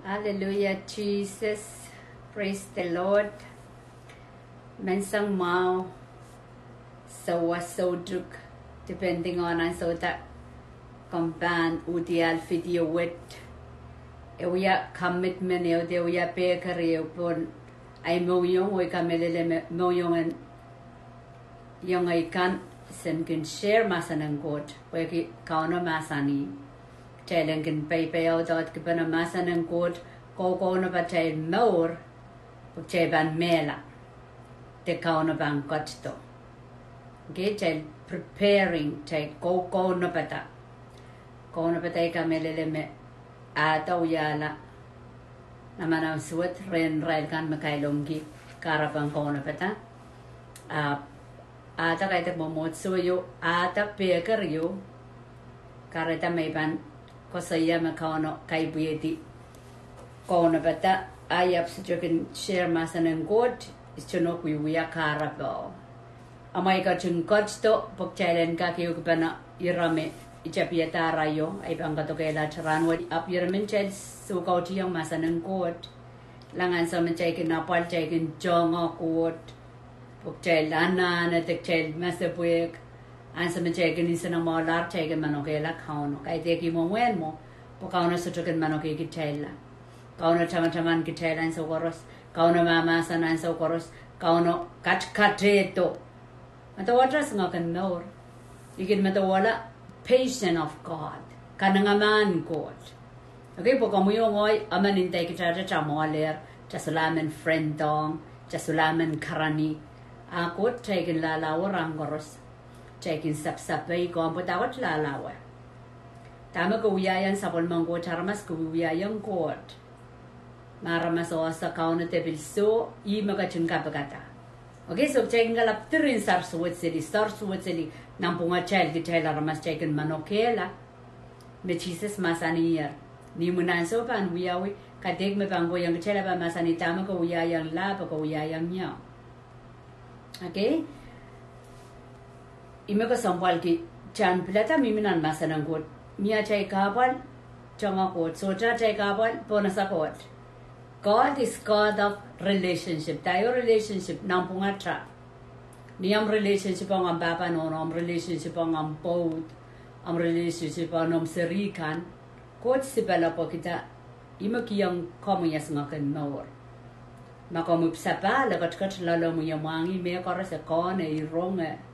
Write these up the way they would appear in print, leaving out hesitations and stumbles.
Hallelujah, Jesus. Praise the Lord. Mensang mau sawa sodruk depending on an so that comban udial video wit. Ewiya commitment eo de uya pe kareo pon ay mo yung we kamelele mo yung ay kan sen can share masanang god we ki kauna masani. Tailan kan pay out dot kipana masa ng god ko na ba tayo more pag ban mela te kauna bang got to okay tayo preparing tayo ko na ba ta ka melele me ataw yala naman ang suwat ren rail kan makailonggi karapang ko na ba ta ata kay tak momot suyo ata peker yo kareta may ban ko saya makano kay buyeti ko na bata ayap sa jokin share masa ng god istuno kuya karabo amay ka chung to pagchailen ka kayo na irame ichapieta rayo ay bang kato kay la charan wad up iramen chel so kauti yung masa ng god langan sa man chay kinapal chay kin jongo god pagchail ana na tekchail masa buek an sa manche kan isa ng mga lar chay kan manoke la kauno kay teki mo wen mo po kauno sa chukan manoke kitchayla kauno chama-chaman kitchayla an sa koros kauno mamasan an sa koros kauno katkateto matawatras nga kan nor ikit matawala patient of God kanangaman God okay po kamuyo ngoy amanintay kitchayla chamoaler chasulaman friend dong chasulaman karani akot chay kan lalawar ang koros Checking sap-sapay ko ang putawat lalawa. Tama ko uyayan sa pulmang ko, charamas ko uyayan ko. Maramas o sa kauna te bilso, i magachun kapagata. Okay, so checking galap tirin sar suwet sili, nampunga child ki child aramas checking manokela. Me Jesus masaniyar. Ni munan so pan uyawi, katig me pango yang child ba masani tama ko uyayan la, pa ko uyayan niya. Okay? Ime ko sampal ki chan pilata miminan masanang kot mia chay kapal changa kot socha chay kapal ponasa kot God is God of relationship tayo relationship nampungatra niyam relationship ang papa no am relationship ang both am relationship ang serikan kot sipala po kita ime kiyang komuyas ngakan mawar makomupsapa lagat lalo mo yamangi me koras kone ironga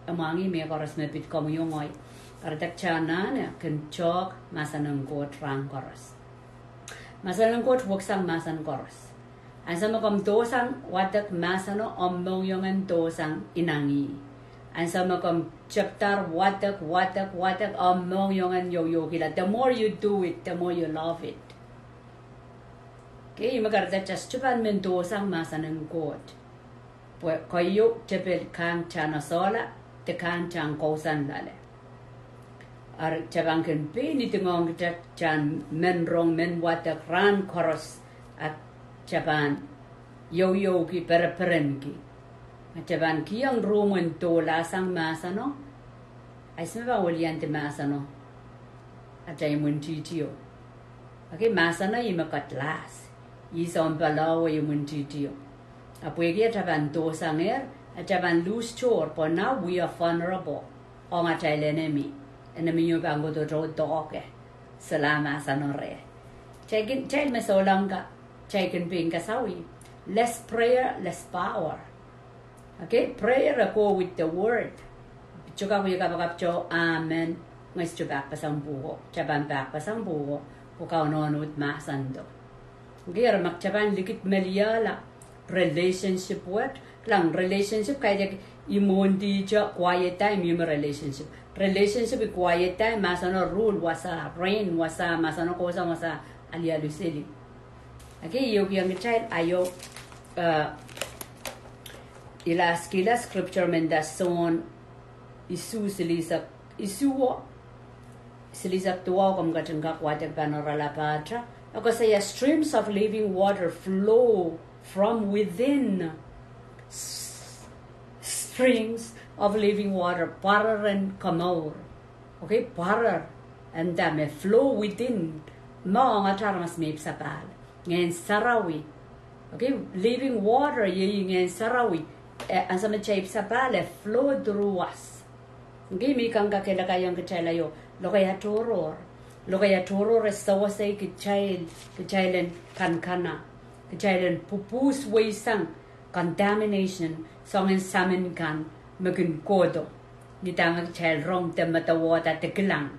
amangi me koras me pit komo yongoy karatak chana ne kan chok masanang kot rang koras masanang kot woksang masan koras ansa mo kom dosang watak masano ommong yongan dosang inangi ansa mo kom chapter watak ommong yongan yo kila the more you do it the more you love it okay magaratak just chupan men dosang masanang kot koyo tepel kang chana sola te kan chang kosan lale ar chabang kan pe ni tingong ta chan men rong men wata ran koros at chaban yo ki perperen ki chaban ki ang roman to la sang masano ay sma waliante masano at ay muntitio okay masano imakatlas ison balaw ay muntitio apuegi chaban to sanger Ajaban lose chore, but now we are vulnerable. On a child enemy you bango to draw dog. Salama sanore. Child me so longa. Chicken being kasawi. Less prayer, less power. Okay, prayer go with the word. Chuka we kapakapcho, amen. Mas chubak pasang buho. Chaban back pasang buho. Pukaw non with masando. Gira makchaban likit meliala. Relationship what? Lang relationship kaya imundi cha quiet time yung relationship quiet time masano rule wasa rain wasa masano kosa wasa alialusili okay yung child ayo ila skila scripture mendason isu silisa tuwa kung gachanga kwate panorala patra ako saya streams of living water flow from within springs of living water, parar and kamor. Okay, parar and may flow within maong atarmas me sapal ngen sarawi. Okay, living water ye ngen sarawi. And some shape sapale flow through us. Okay, mi kanga kela kayong kachala yo. Lokaia toror sawa say kichailen kankana. Kichailen pupus way sang contamination song and salmon kan magun kodo. Nitang child wrong them at the water te kilang.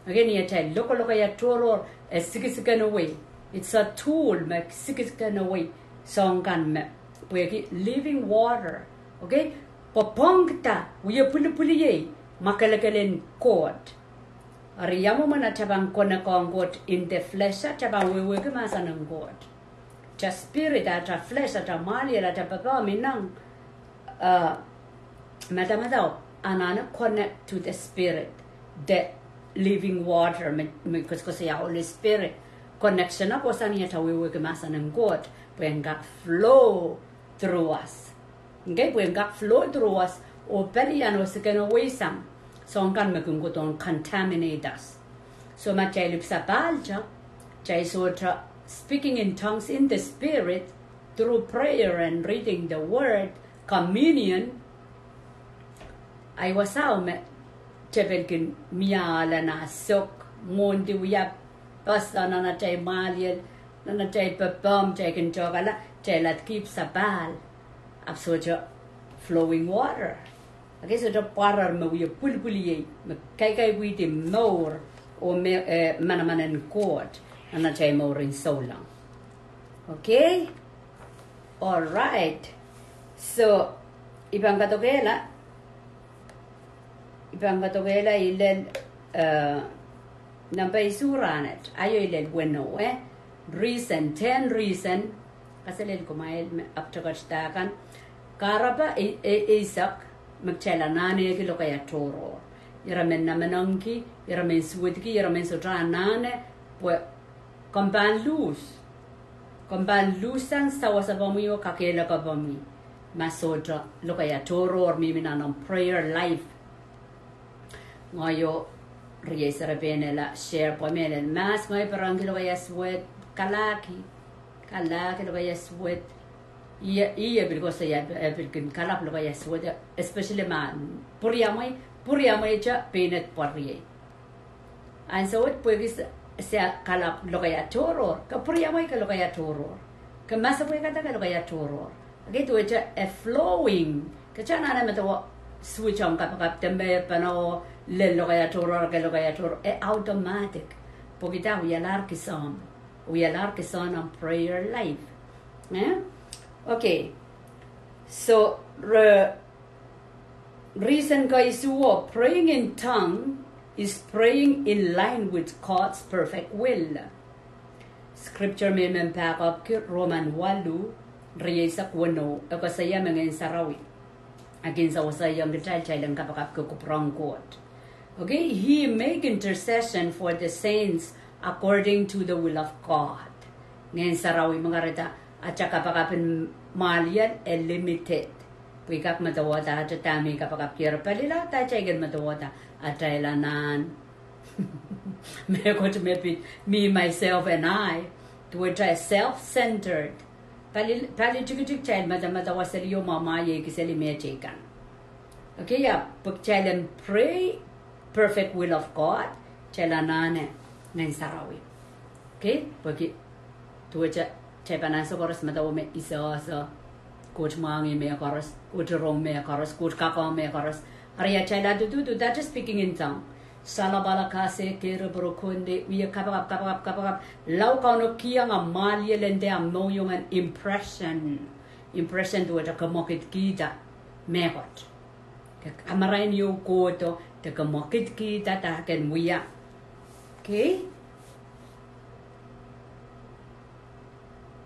Again, you tell Lokaia toror a sikikan away. It's a tool make sikikan away song kan me. Living water, okay? Popongta, we are puli makalakalen court. Ariyamu mana tabang kona kongot in the flesh, tabang we work masan and God. Just spirit at a flesh at a mali at a papa minang. Matamadao, anana connect to the spirit, the living water, because the Holy Spirit connection up was aniata we work masan and God when God flow through us. Okay, when God flow through us, or periano second away some, so can make go on contaminate us. So my child palcha, chai speaking in tongues in the spirit through prayer and reading the word, communion. I was out me chebelkin miala na sok mondi wiya pasta na chai maliel na chai pepam chai kin chogala. That keeps a ball of such a flowing water. Okay, so the water me we pulpuliye me kai we the more or manaman and court and a time more in so long. Okay, all right. So ibang katogela ilel nambay suranet ayo ilel bueno reason 10 reason. Kasi len kumail aptagashtakan karapa isak magchela nane ki Lokaia toror iramen namananki iramen suwitki iramen sotra nane pues komban lusan sawa sa bamiyo kakela ka bami masotra Lokaia toror miminanong prayer life ngayo riyesara benela share pomelen mas ngay parang Lokaia sweat kalaki Lokaia sweat iya because saya bilkin kalap Lokaia sweat especially man puriamai cha penet pariye and so it pues sa kalap Lokaia toror ka puriamai ka Lokaia toror ka masapoy kata ka Lokaia toror gitu cha a flowing ka chana na metawa switch on kapag tembe pano le Lokaia toror automatic pogita we are on prayer life. Okay. So reason guys praying in tongue is praying in line with God's perfect will. Scripture may pack up Roman 8 riyesak wano ako saya mga sarawi. Against our sayang child ang kapakap ko kuprang God. Okay, he make intercession for the saints according to the will of God. Ngayon sarawi mga rita at saka kapakapin malian limited. Pagkap matawata at tami kapakap kira palila tachagan matawata at trailanan. May ko to me, myself and I to try self-centered. Pali chikitik child matawa sa liyo mamaye kisali me chikan. Okay, yeah, pag child pray perfect will of God, chilanane ngayon sarawi. Okay, pag tuwa chipanan sa koros matawa me isa sa coach mangi me koros, coach rong me koros, coach kakao me koros. Arya chila do that is speaking in tongue. Salabala kase kere brokonde we kapap lau kano kia nga malye lende am no yung an impression to ta kamokit kita mekot amarain yo koto ta kamokit kita ta ken muya. Okay,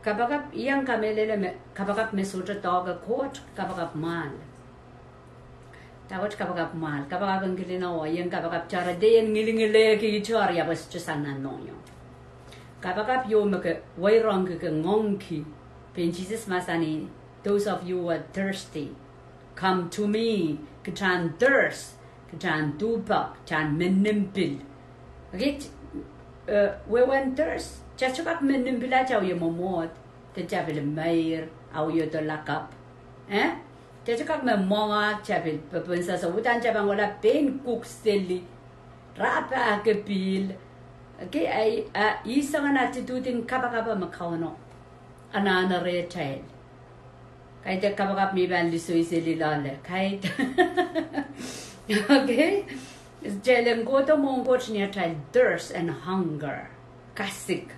kapagap iyang kamelele kapagap mesutra toga kot kapagap mal Tawat kapagap mal, kapagap ang gilinawa, yung kapagap chara de yung ngilingile ki chara ya bas chusanan nonyo. Kapagap yo maka wairong ka ngongki, pen Jesus masani, those of you who are thirsty, come to me, kachan thirst, kachan tupak, kachan menimpil. Okay, we went thirst chachukak menim bila chau ye momot te chabil mair au yo to lakap chachukak me monga chabil pepensa so utan chabang wala pen cook steli rapa ke pil okay ai isang an attitude in kapakapa makauno anana re child kai te kapakap mi ban lisui seli lale kai okay Jelen go to mongoch near child thirst and hunger kasik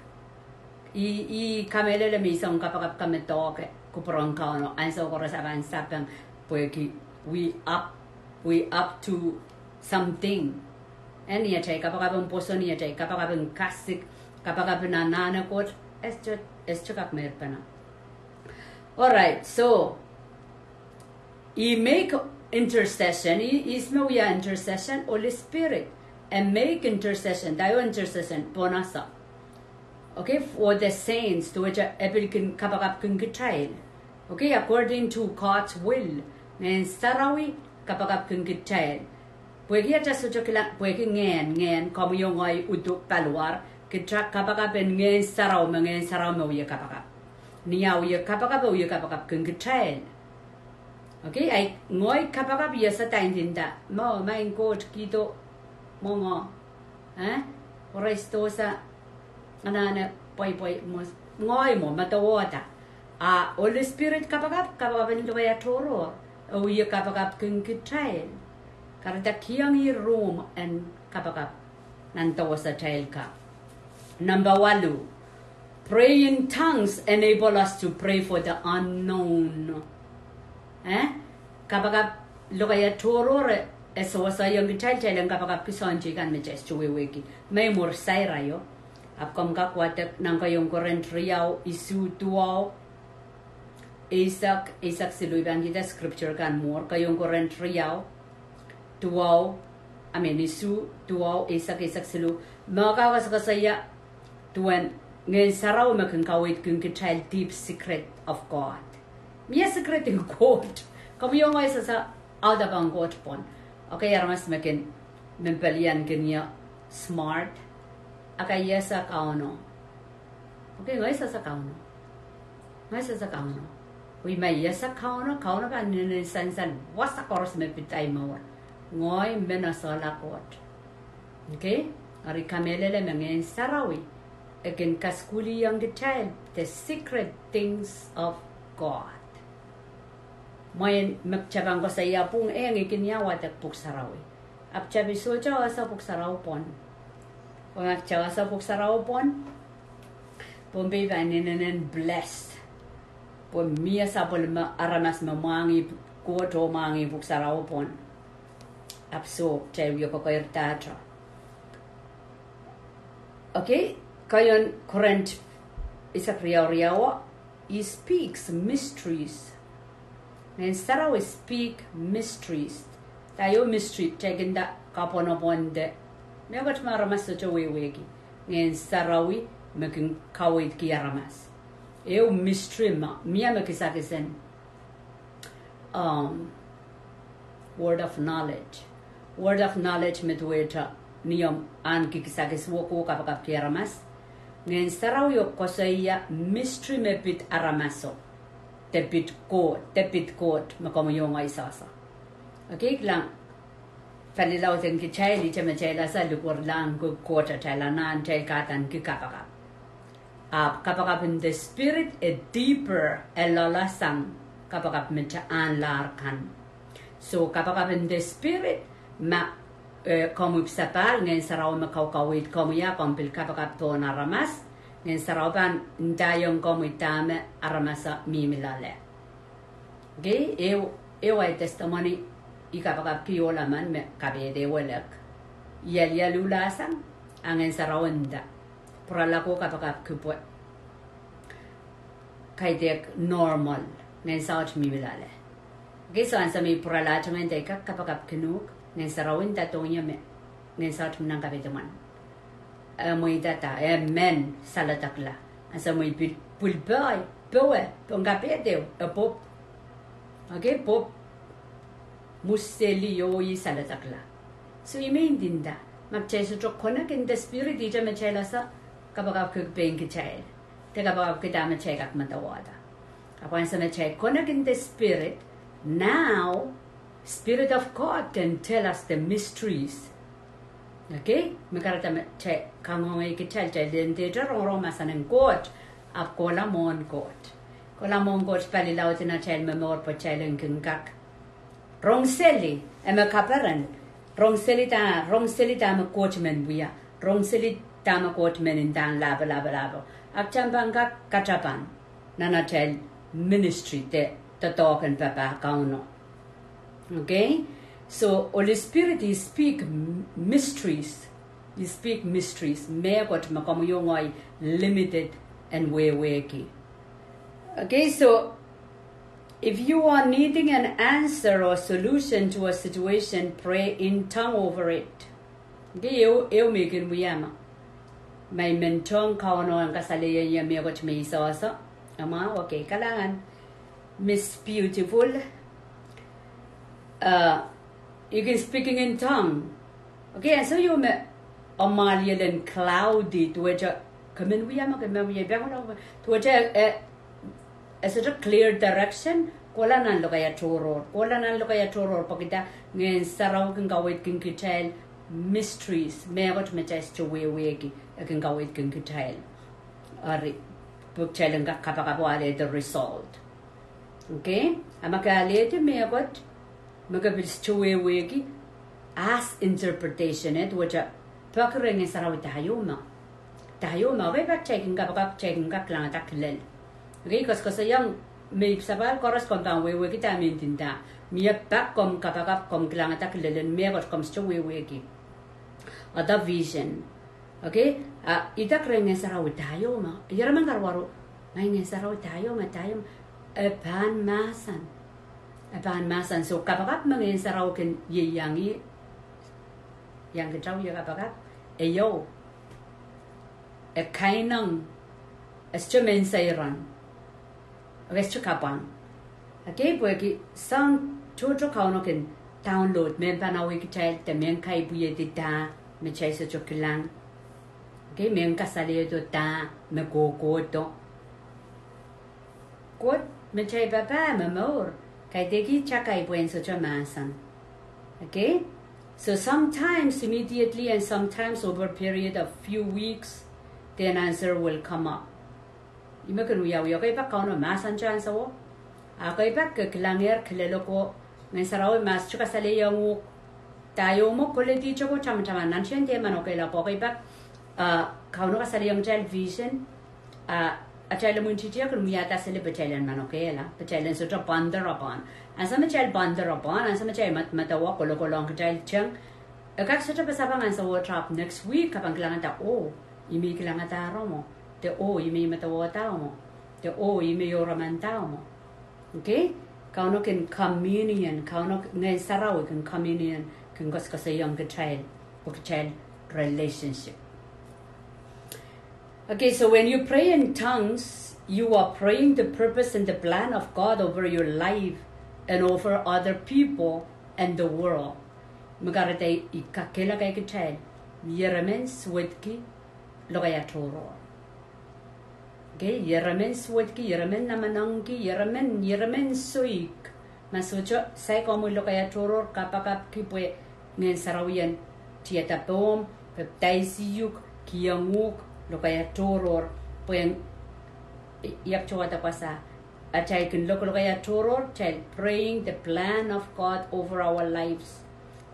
I kamele mi song kapakap kame toke kuprong kauno anso koras avan sapang poeki we up to something and ya chai kapakap poso ni chai kapakap kasik kapakap nana kot es chakak merpana. All right, so I make intercession is we are intercession Holy Spirit and make intercession dayo intercession ponasa okay for the saints to which epikin kapakap kun child okay according to God's will and sarawi kapakap kun child puegi aja sujo kila puegi ngen komo yongoi uduk paluar kita kapakap ngen sarau mo ye kapakap niyaw ye kapakap kun child okay, I ngoi kapakap ya sa taintinda mo main coach kito mo oresto sa anana poi mo ngoi mo matawata Holy Spirit kapakap nito kaya toro o ya kapakap kung kitrail karata kiyang I room and kapakap nantawa sa child ka. Number 8, pray in tongues enable us to pray for the unknown. Kapag Lokaia torore eso sa yung child lang kapag kisonji kan me just weki may more sairayo apkom ka kwatek nang kayong current riyaw isu tuaw Isaac siluy bang kita scripture kan more kayong current riyaw tuaw isu tuaw Isaac silu makawas kasaya tuan ngayon saraw makangkawit kung child deep secret of God. Mia secret in God. Kamu yung ay sa out of ang God pon. Okay, aramas makin mempelian kanya smart. Akay sa kauno. Okay, ngay sa kauno. We may sa kauno ka ninisansan. Wasa koros me pitay mo. Ngoy menasala God. Okay? Ari kamelele mengen sarawi. Again kaskuli yang child the secret things of God. May magchabang ko sa iya pong ikinyawa at puksarawi. Apchabi soja sa puksaraw pon. Kung magchawa sa puksaraw pon, pumbi vaninin blessed. Pumia sa pulma aramas mamangi kuoto mangi puksaraw pon. Apso, chayo ko kayo tatra. Okay, kayon current isa riyaw he speaks mysteries. Ngayon sarawi speak mysteries. Tayo mystery chegenda kaponoponde. Megot maramas so wewegi. Ngayon sarawi making kawit kiyaramas. Eu mystery ma miya makisakisen word of knowledge. Word of knowledge metweta niyom an kikisakis woko kapag kiyaramas. Ngayon sarawi kosaya mystery mepit aramaso. Tepit coat, makomuyong ay sasa. Okay, lang. Palilaw din ki chay, di chama chay la sa lukur lang ko kota chay la nan chay katan ki kapakap. Kapakap in the spirit a deeper elalasang kapakap mecha anlarkan. So kapakap in the spirit komu sapal ngayon saraw makawkawit komuya kompil kapakap to na ramas. Ngayon sarapan ndayong komitame aramasa mimilale. Okay, eu ay testimony ikapakap kiyolaman me kabede welek. Yalulasan angin sarawanda. Pralako kapakap kupo. Kaidek normal ngayon saot mimilale. Okay, so ansa may pralachangan deka kapakap kinuk ngayon sarawanda tonya me ngayon saot minang kapituman. Mo'y data, men salatakla. Asa mo'y pulbay, poe, pongapedeo, pop. Okay, pop. Museli yo y salatakla. So, imain din da. magchay sa chokonak in the spirit ija machay lasa kapag kagpeng kichay. Te kapag kita machay kak matawada. Kapag sa machay konak in the spirit, now Spirit of God can tell us the mysteries. Okay? Makarata machay kangongay kichay chay dente jarong roma sa ng God ap kolamon God. Kolamon God palilaw tinachay memor po chay lang kengkak. Rong seli emakaparan. Rong seli ta coach men buya. Rong seli ta coach men in dan labo. Akchambanga kachapan. Nanatel ministry te tatokan papa kauno. Okay? So Holy Spirit he speak mysteries. He speak mysteries. May got makamuyongoy limited and way. Okay, so if you are needing an answer or solution to a situation, pray in tongue over it. Okay, eu mekin wiyama. May mentong kauno ang kasaliya niya may got may isa. Ama, okay, kalangan. Miss Beautiful. You can speaking in tongue. Okay, and so you may Amalia and cloudy to which a come in wiyama to which a sort of clear direction. Kola nan Lokaia Toror pagita ngayon saraw kang gawit kang kitayl mysteries megot mechas to weki kang gawit kang kitayl ari pagchayl ang kapakapwale the result. Okay, amakalete megot magabilis to weki as interpretation it which a pagring saraw tahayuma way back checking kaklang taklel. Okay, because yung may sabal correspond ang way kita mintinda. Miya back kom kapakap kom klang taklelen megot comes to weki. Other vision. Okay? Ita kreng saraw tahayuma. Yaraman karwaro. May saraw tahayuma epan masan. So kapakap mga saraw ken yiyangi yang kecaw ya kapakap eyo kainang estumen sayran restu kapang. Okay, porque sang chocho kauno ken download men panawi kichai te men kai buye di da me chai sa chokilang. Okay, men kasale do da me go to god me chai papa me mor kai deki chakai buen so chamasan. Okay, so sometimes immediately and sometimes over a period of few weeks then answer will come up. Imakan wiyaw kay pa kauno masan chan sawo. Kay pa klanger klelo ko ng saraw mas chuka sa leyong tayo mo quality choko cham nan chen de man okay la po kay pa kauno ka sa leyong television achayla mun chichia kun miyata sa le bachalan man okay la bachalan so to bandar upon and some child bandar upon and some child matawa ko long child chang kak sa to pasabang sa trap next week kapang kailangan ta imi kailangan ta mo te imi matawa tao mo te imi yoraman tao mo. Okay? Kauno ken communion, kauno ngayon saraw ken communion ken sa younger child relationship. Okay, so when you pray in tongues, you are praying the purpose and the plan of God over your life and over other people and the world. Magaratay ikakela kay child, yeramen swedki Lokaia Toror. Okay, yeramen swedki, yeramen namanangki, yeramen suik. Masucho, say como Lokaia Toror, kapakap kipwe, ngayon sarawian, tiyatapom, peptaisiyuk, kiyanguk, Lokaia Toror, pweng yapchawata pa sa achay kun Lokaia Toror, child praying the plan of God over our lives,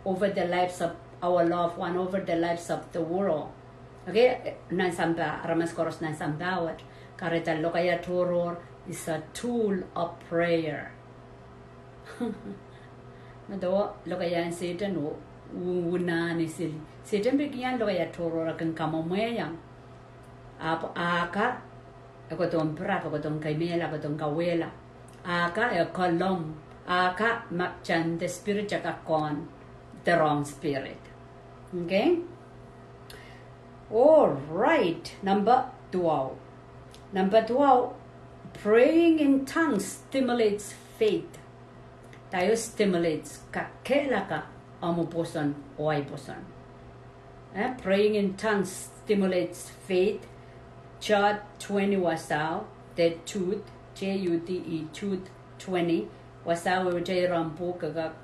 over the lives of our loved one, over the lives of the world. Okay, nansamba, ramas koros nansambawat. Kareta Lokaia Toror is a tool of prayer. Mado Lokaia and Satan unani sili. Satan bigyan Lokaia Toror akan kamomayang. Aka ako tong prap, ako tong kaimela, ako tong kawela. Aka e kolom. Aka makchan the spirit jakakon, the wrong spirit. Okay? All right, number 12. Number 12, praying in tongues stimulates faith. Tayo stimulates kakela ka amuposan o ay posan. Praying in tongues stimulates faith. Chart 20 wasau. The tooth, J-U-T-E, tooth 20. Wasau ujay rampu kagak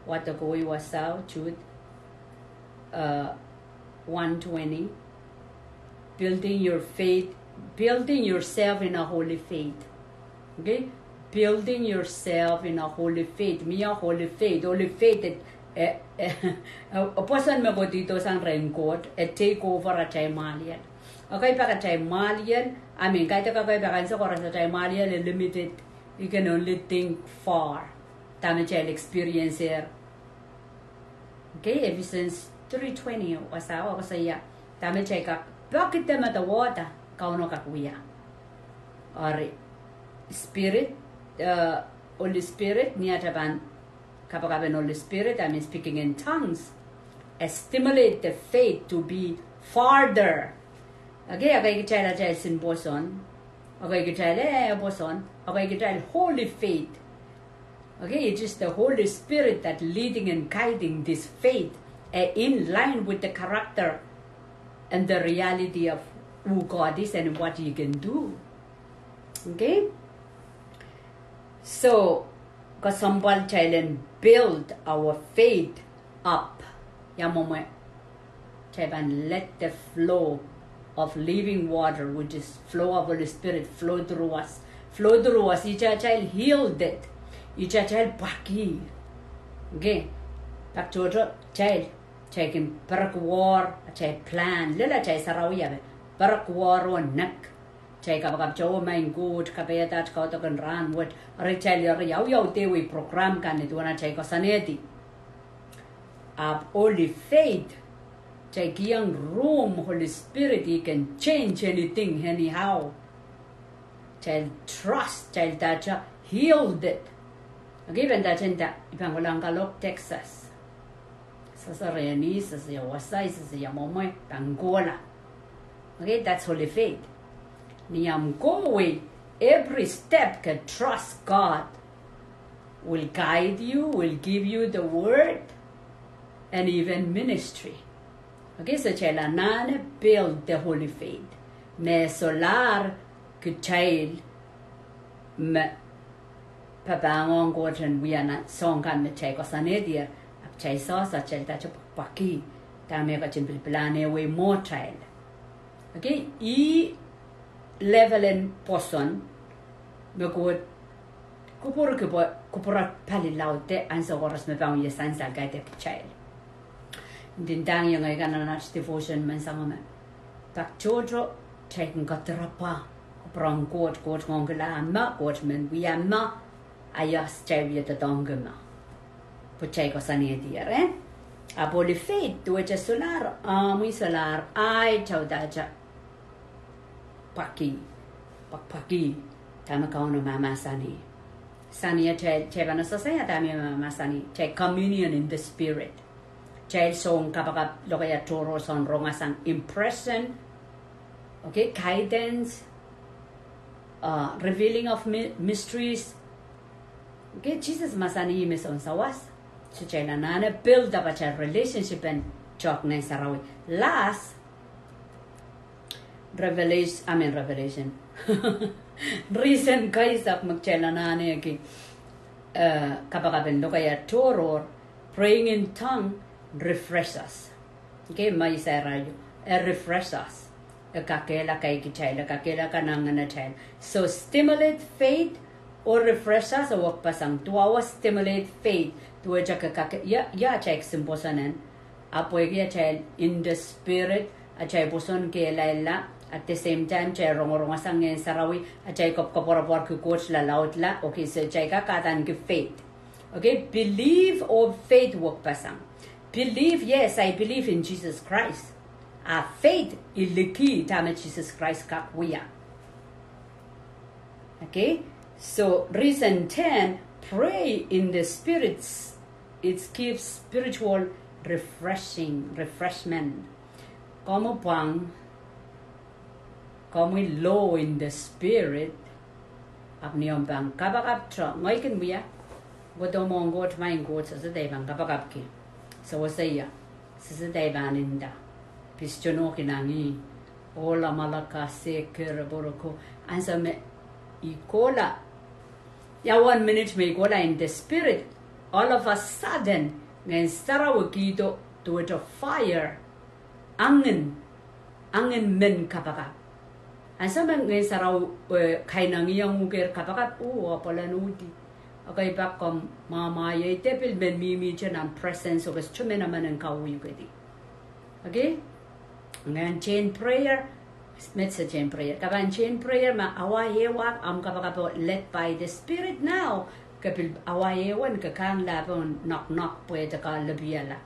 watakoi wasau, tooth 120. Building your faith, building yourself in a holy faith. Okay? Building yourself in a holy faith. Mia holy faith. Holy faith, a person may go dito sang raincoat, take over a chay malian. Okay, para chay malian, I mean, kahit ka kayo bakan sa koras na chay malian, limited. You can only think far. Tama chay experience here. Okay, Ephesians 3:20, wasawa ko sa iya. Tama chay ka, bakit na matawata? Kauno kakuya. Or Spirit, Holy Spirit, niya taban, kapag Holy Spirit, I mean speaking in tongues, stimulate the faith to be farther. Okay, agay kitay la sin boson. Okay, kitay la boson. Okay, kitay holy faith. Okay, it's just the Holy Spirit that leading and guiding this faith in line with the character and the reality of who God is and what He can do. Okay? So, kasambal chailen build our faith up. Yamomo chaiban let the flow of living water, which is flow of Holy Spirit, flow through us. Flow through us. Icha child healed it. Icha child baki. Okay? Pak chojo child. Chaikin parak war, child plan. Lila child sarawiya. Parak war on neck. Chay kapag chow main good kapaya tat kau to kan ran what rechal yaw te we program kan itu na chay ko saneti ab only faith chay kiyang room Holy Spirit He can change anything anyhow chay trust chay tacha healed it given that in that ipang walang kalok Texas sa Sareni sa Wasay sa Momoy Angola. Okay, that's holy faith. Niyam go away. Every step can trust God will guide you, will give you the word, and even ministry. Okay, so chela nane build the holy faith. Me solar kuchail me papangong goten we are not song kan me chay ko sanedia ap chay sa chel ta chapaki ta me ka chimpil plane we more child. Okay, level in person me ko kupura pali laute an sa oras me bang ye san sa gaite child din dang yang ay kana devotion man sa ngama tak chojo taking katrapa prang kot ngongla ma kot men we am ma ayas chavia ta dongma puchai ko sani dire aboli faith to echa solar muy solar ai chaudacha paki tama kauno mama sani bana sasaya tami mama sani communion in the spirit song kapag Lokaia toro son rongasang impression, okay, guidance, revealing of mysteries. Okay, Jesus masani mes on sawas so na nana build up a relationship and chok na sarawi last revelation recent guys up magchela nane ki kapag Lokaia toro praying in tongue refresh us. Okay, may sarayo refresh us kakela kay kichayla kakela kanang child. So stimulate faith or refresh us or wag pasang tuwa stimulate faith tuwa kakaka ya check simposanen apoy ya child in the spirit a chay puson ke laila at the same time chay rongorong asang ngayon sarawi at chay kopor ku coach la laut la. Okay, so chay kakatan ki faith. Okay, believe or faith wag pasang. Believe, yes, I believe in Jesus Christ. Our faith is the key to Jesus Christ kakuya. Okay, so reason 10, pray in the spirits. It gives spiritual refreshment. Como low in the spirit. Abniyon bang kabakap tra. Ngay kan biya. Godomong got main got sa day bang kabakap ki. So what's the year? This is the day ban in da. Pistono kinangi. Ola malaka se keraboroko. And so me ikola. Ya 1 minute me ikola in the spirit. All of a sudden, ngayon sarawakito to it of fire. Angin men kapakap. And so ngayon saraw kainangi ang uker kapakap. Pala nudi. Okay, back kom mama ye tepil ben mimi and presence of a chumenaman and kawikedi. Okay? Ngayon chain prayer. Medsa chain prayer. Kapan chain prayer ma awayewak am kapakapo led by the spirit now. Kapil awayewan kakang lapon knock pwede ka labiala.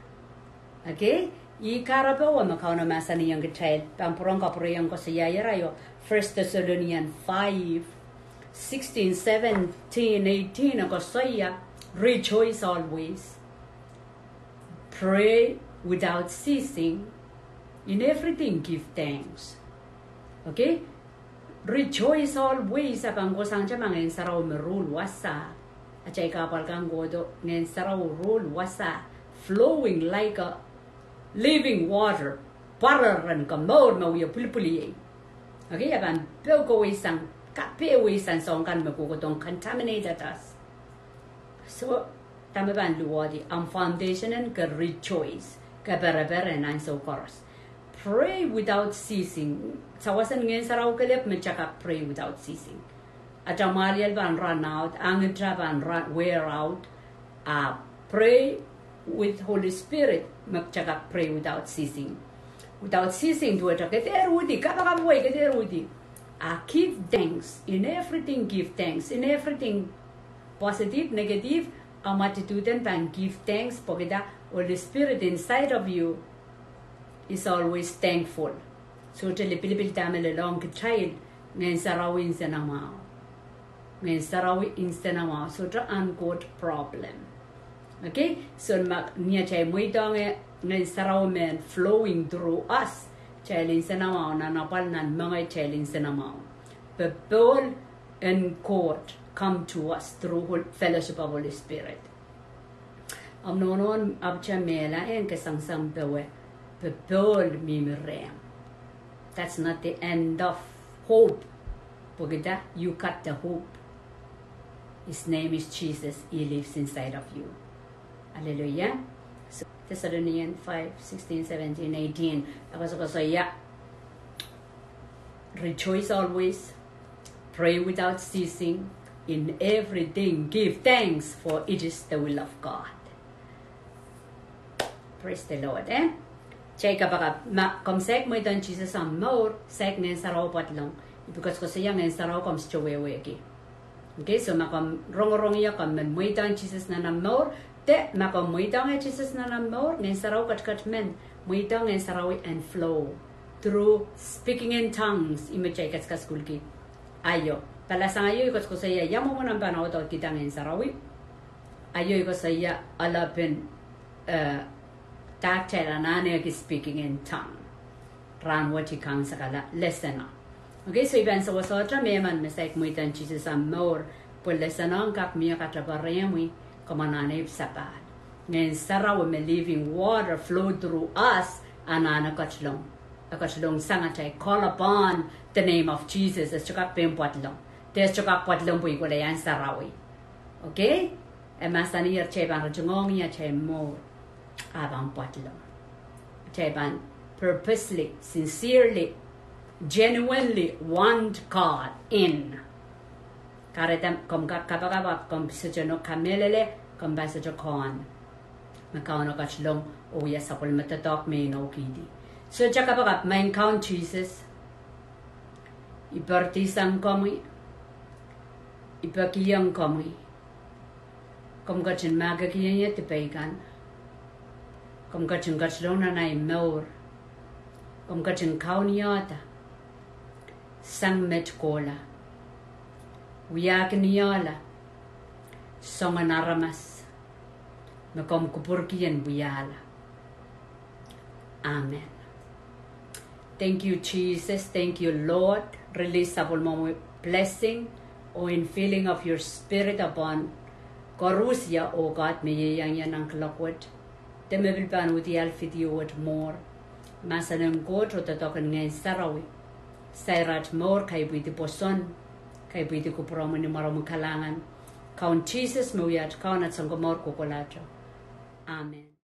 Okay? I karapo wa makauna masa niyang child. Pampurong kaprayang ko sa yayarayo. 1 Thessalonians 5:16, 17, 18 ako saya. Rejoice always. Pray without ceasing. In everything give thanks. Okay? Rejoice always. Apang ko sang chamang saraw merul wasa. At ay kapal kang godo ngayon saraw rule wasa. Flowing like a living water. Pararan ka more mawia pulipuli. Okay? Apang peo ko isang kape isang song kan magkukutong contaminated us. So, tama ba ang luwadi? Ang foundationan ka rejoice. Ka bere-bere na so chorus. Pray without ceasing. Sawasan ngayon sa raw kalip, magtsaka pray without ceasing. At ang marial ba ang run out, ang itra ba ang wear out, pray with Holy Spirit, magtsaka pray without ceasing. Without ceasing, do it. Keterudi, kapakabuhay, keterudi. Give thanks. In everything, give thanks. In everything, positive, negative, ang matitudan pang give thanks. Pagkita, Holy Spirit inside of you is always thankful. So, pilipil tamil along ka child, ngayon sarawin sa namaw. Ngayon sarawin sa namaw. So, ito unquote problem. Okay? So, niya chay mo ito ngayon sarawin flowing through us. Challenge sa namaw na napal nan mga challenge sa namaw. People and court come to us through fellowship of Holy Spirit. Noon abcha mela en kasangsang bewe. People mimirem. That's not the end of hope. Pagida, you cut the hope. His name is Jesus. He lives inside of you. Hallelujah. So, Thessalonians 5:16, 17, 18. Ako sa yeah. Rejoice always. Pray without ceasing. In everything, give thanks, for it is the will of God. Praise the Lord, Check baka komsek mo itan Jesus ang more sek ngayon sa raw patlong. Because ko siya ngayon sa raw kom stwewe ki. Okay, so makom rong ya kom mo itan Jesus na more. Te makom mo itan Jesus na more ngayon sa raw kat men mo itan ngayon sa raw and flow through speaking in tongues. Imechay kas school ki. Ayo. Pala sa ngayon ko siya yamo mo nang panaw to kita ngayon sa raw. Ayo ko siya alapin Tactile anane speaking in tongue. Ran what you can sakala listener. Okay, so ibang sa wasotra meman mistake mo itan Jesus ang more po listener kap miya katrabaremi kamanane sapad. Ngayon saraw may living water flow through us anana katlong. Katlong sangatay call upon the name of Jesus as chukak pempotlong. Des chukak potlong po ikulayan sarawi. Okay? E masanir chebang rajungong ya chay more. Abang patlong. Chaban purposely, sincerely, genuinely want God in. Karetam kom kapagabak kom sujano kamelele kom basajo kon. Makaono katlong oya sapol matatok me no kidi. So chakapagap ma encounter Jesus. Ipartisang komi. Ipakiyang komi. Kom kachin magakiyanya tipaikan. Kom kachin kachlona na imeur. Kom kachin kauniata. Sang met kola. Wiyak niyala. Songa naramas. Makom kupurkiyan wiyala. Amen. Thank you, Jesus. Thank you, Lord. Release a blessing or infilling of your spirit upon Corusya, O God, may yang yan ang kalakot. Temabil pan with the alfidi word more. Masanang God o tatokan ngay sarawi. Sairat more kay buiti poson, kay buiti kupromo ni maramong kalangan. Kaun Jesus mawiyat kaun at sanggomor kukulato. Amen.